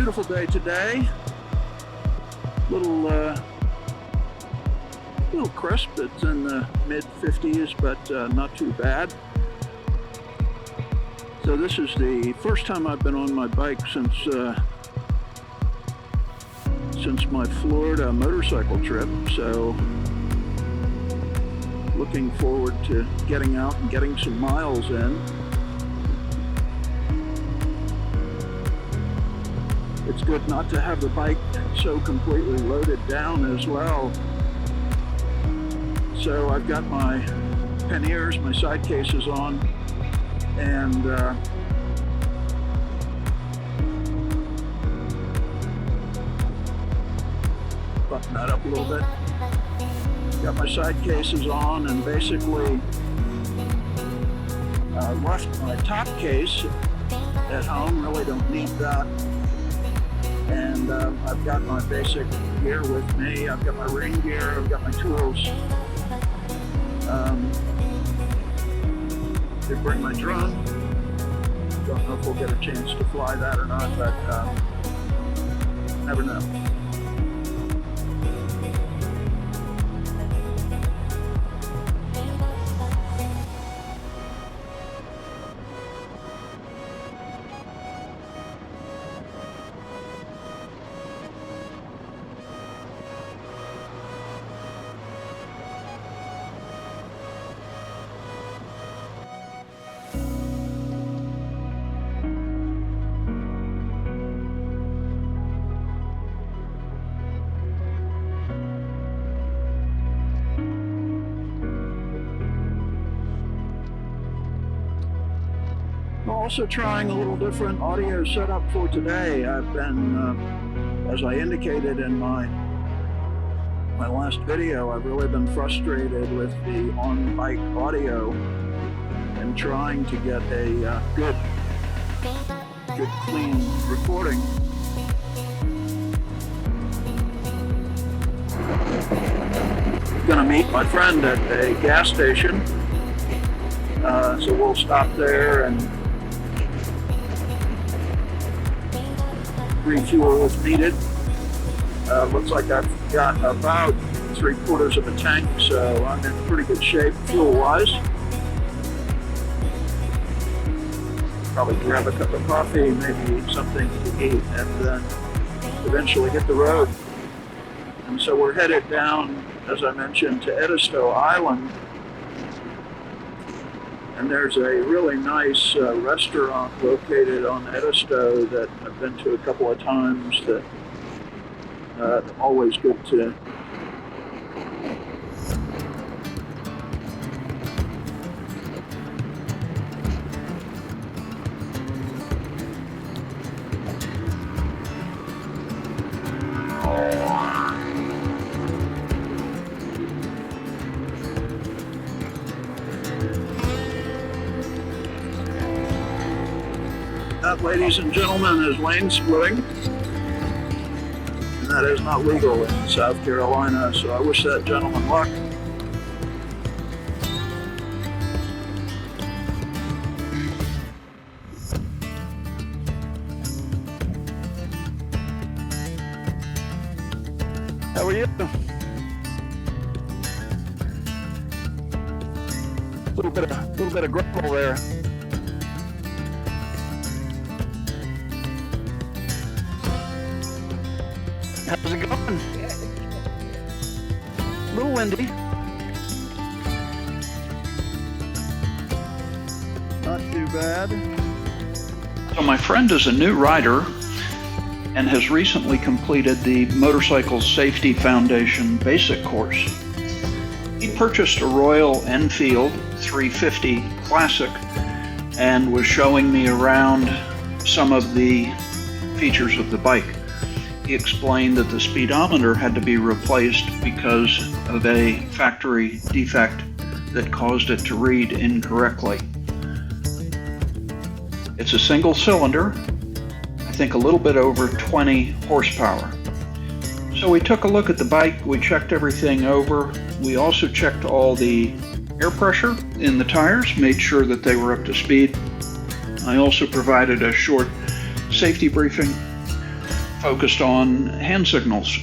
beautiful day today. Little crisp. It's in the mid 50s, but not too bad. So this is the first time I've been on my bike since my Florida motorcycle trip. So looking forward to getting out and getting some miles in. It's good not to have the bike so completely loaded down as well. So I've got my panniers, my side cases on, and button that up a little bit. Got my side cases on, and basically left my top case at home. Really don't need that. And I've got my basic gear with me. I've got my rain gear, I've got my tools. Did bring my drone. Don't know if we'll get a chance to fly that or not, but never know. Also trying a little different audio setup for today. I've been, as I indicated in my last video, I've really been frustrated with the on-bike audio and trying to get a good clean recording. I'm gonna meet my friend at a gas station, so we'll stop there and refuel if needed. Looks like I've got about 3/4 of a tank, so I'm in pretty good shape fuel-wise. Probably grab a cup of coffee, maybe something to eat, and then eventually hit the road. And so we're headed down, as I mentioned, to Edisto Island. And there's a really nice restaurant located on Edisto that I've been to a couple of times that always good to That, ladies and gentlemen, is lane splitting, and that is not legal in South Carolina, so I wish that gentleman luck. How are you? A little bit of gravel there. How's it going? A little windy. Not too bad. So my friend is a new rider and has recently completed the Motorcycle Safety Foundation basic course. He purchased a Royal Enfield 350 Classic and was showing me around some of the features of the bike. He explained that the speedometer had to be replaced because of a factory defect that caused it to read incorrectly. It's a single cylinder, I think a little bit over 20 horsepower. So we took a look at the bike, we checked everything over. We also checked all the air pressure in the tires, made sure that they were up to speed. I also provided a short safety briefing. focused on hand signals.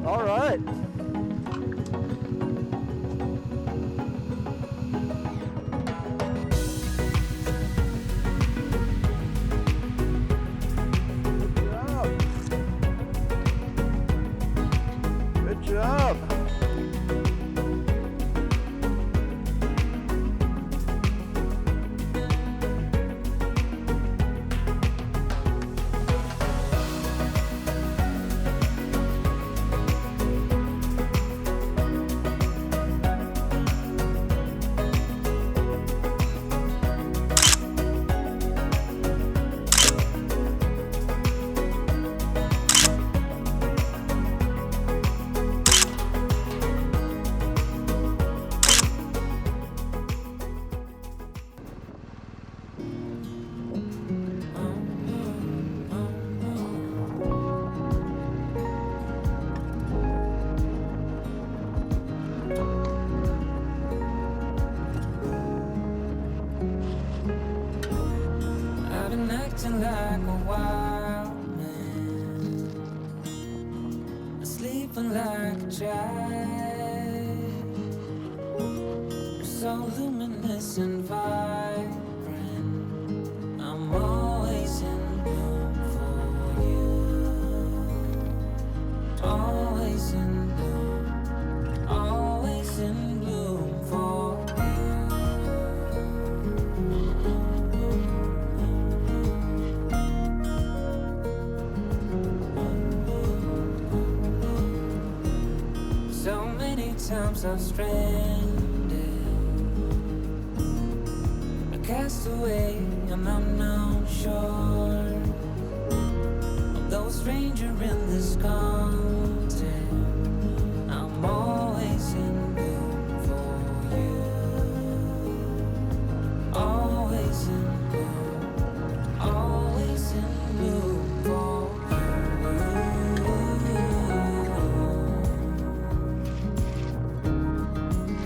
All right. Good job. I've been acting like a wild man, sleeping like a child. You're so luminous and vibrant. I'm always in bloom for you. Always in bloom. Always in bloom for so many times I've stranded, a castaway, and I'm not sure. Although a stranger in this continent, I'm always in bloom for you. Always in bloom, always in bloom for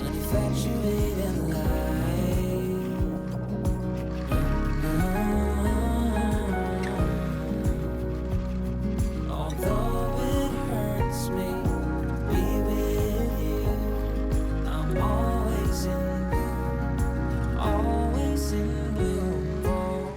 infatuated light. Although it hurts me to be with you, I'm always in bloom, always in bloom for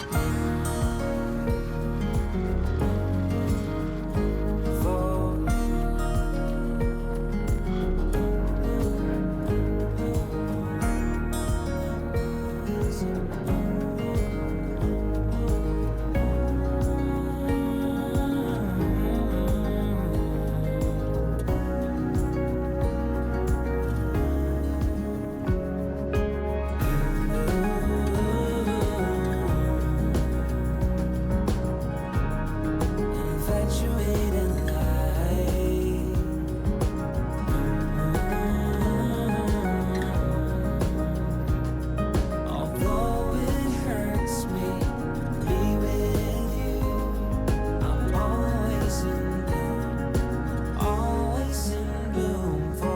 infatuated light. Although it hurts me to be with you, I'm always in bloom, always in bloom for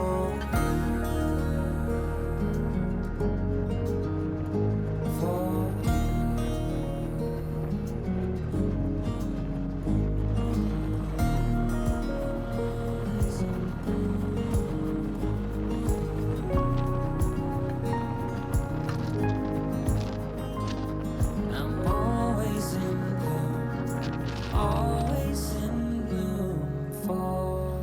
I'm always in bloom, always in bloom for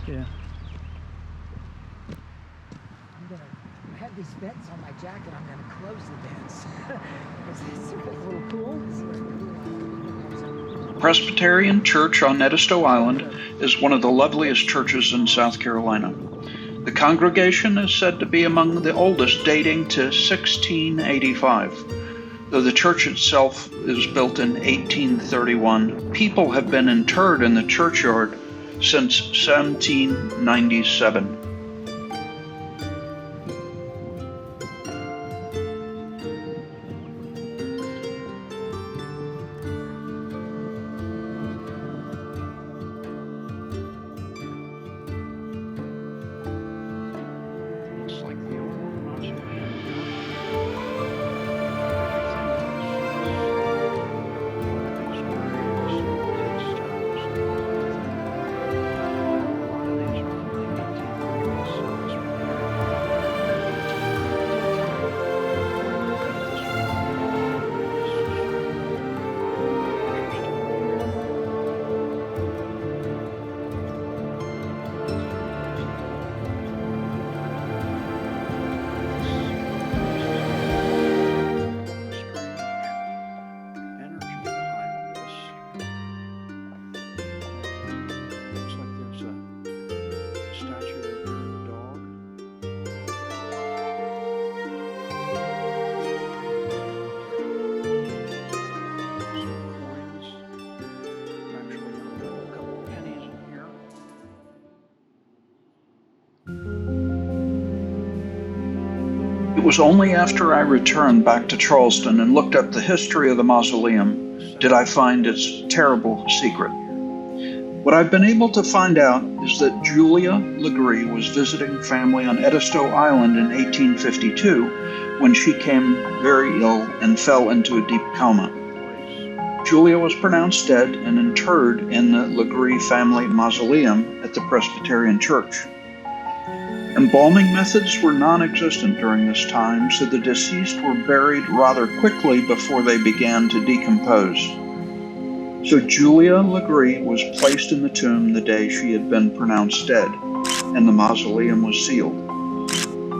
Yeah. I have these vents on my jacket. I'm gonna close the vents. Is this a little cool? Presbyterian Church on Edisto Island is one of the loveliest churches in South Carolina. The congregation is said to be among the oldest, dating to 1685. Though the church itself is built in 1831, people have been interred in the churchyard since 1797. It was only after I returned back to Charleston and looked up the history of the mausoleum did I find its terrible secret. What I've been able to find out is that Julia Legare was visiting family on Edisto Island in 1852 when she came very ill and fell into a deep coma. Julia was pronounced dead and interred in the Legare family mausoleum at the Presbyterian Church. Embalming methods were non-existent during this time, so the deceased were buried rather quickly before they began to decompose. So Julia Legare was placed in the tomb the day she had been pronounced dead, and the mausoleum was sealed.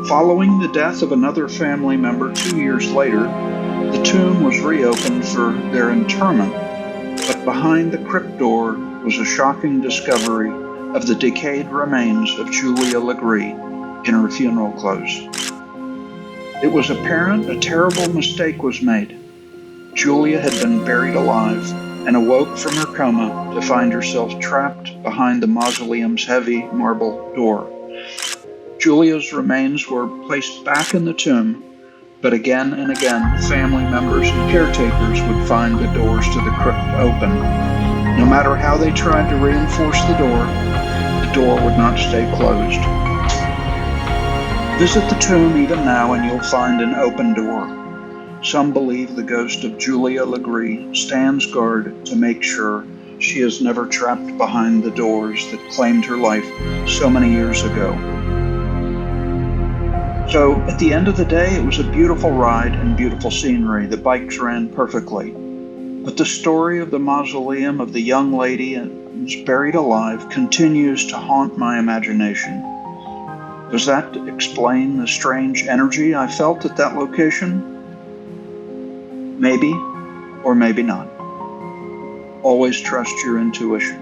Following the death of another family member 2 years later, the tomb was reopened for their interment, but behind the crypt door was a shocking discovery of the decayed remains of Julia Legare in her funeral clothes. It was apparent a terrible mistake was made. Julia had been buried alive and awoke from her coma to find herself trapped behind the mausoleum's heavy marble door. Julia's remains were placed back in the tomb, but again and again, family members and caretakers would find the doors to the crypt open. No matter how they tried to reinforce the door would not stay closed. Visit the tomb even now and you'll find an open door. Some believe the ghost of Julia Legare stands guard to make sure she is never trapped behind the doors that claimed her life so many years ago. So, at the end of the day, it was a beautiful ride and beautiful scenery. The bikes ran perfectly. But the story of the mausoleum of the young lady who's buried alive continues to haunt my imagination. Does that explain the strange energy I felt at that location? Maybe, or maybe not. Always trust your intuition.